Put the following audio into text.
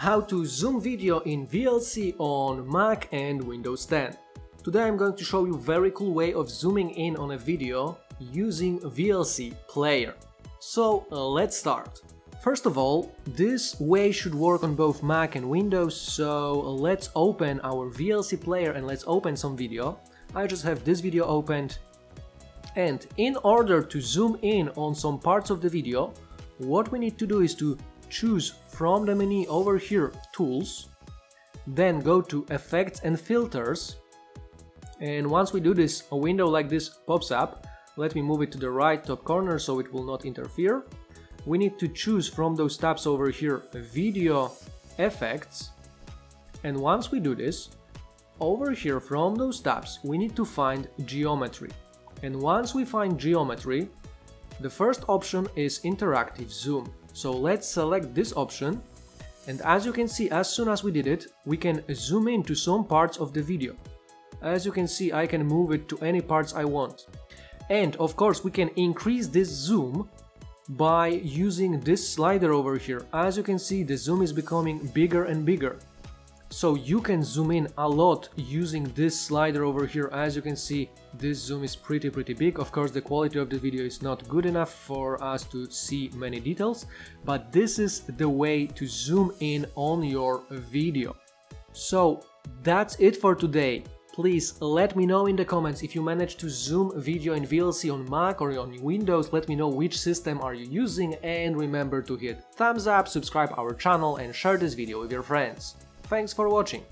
how to zoom video in VLC on Mac and Windows 10. Today I'm going to show you a very cool way of zooming in on a video using VLC player. So let's start. First of all, this way should work on both Mac and Windows, so let's open our VLC player and let's open some video. I just have this video opened, and in order to zoom in on some parts of the video, what we need to do is to choose from the menu over here, Tools, then go to Effects and Filters, and once we do this, a window like this pops up. Let me move it to the right top corner so it will not interfere. We need to choose from those tabs over here Video Effects, and once we do this, over here from those tabs we need to find Geometry, and once we find Geometry, the first option is Interactive Zoom. So let's select this option, and as you can see, as soon as we did it, we can zoom in to some parts of the video. As you can see, I can move it to any parts I want. And of course we can increase this zoom by using this slider over here. As you can see, the zoom is becoming bigger and bigger. So you can zoom in a lot using this slider over here. As you can see, this zoom is pretty big. Of course, the quality of the video is not good enough for us to see many details, but this is the way to zoom in on your video. So that's it for today. Please let me know in the comments if you managed to zoom video in VLC on Mac or on Windows. Let me know which system are you using, and remember to hit thumbs up, subscribe our channel and share this video with your friends. Thanks for watching.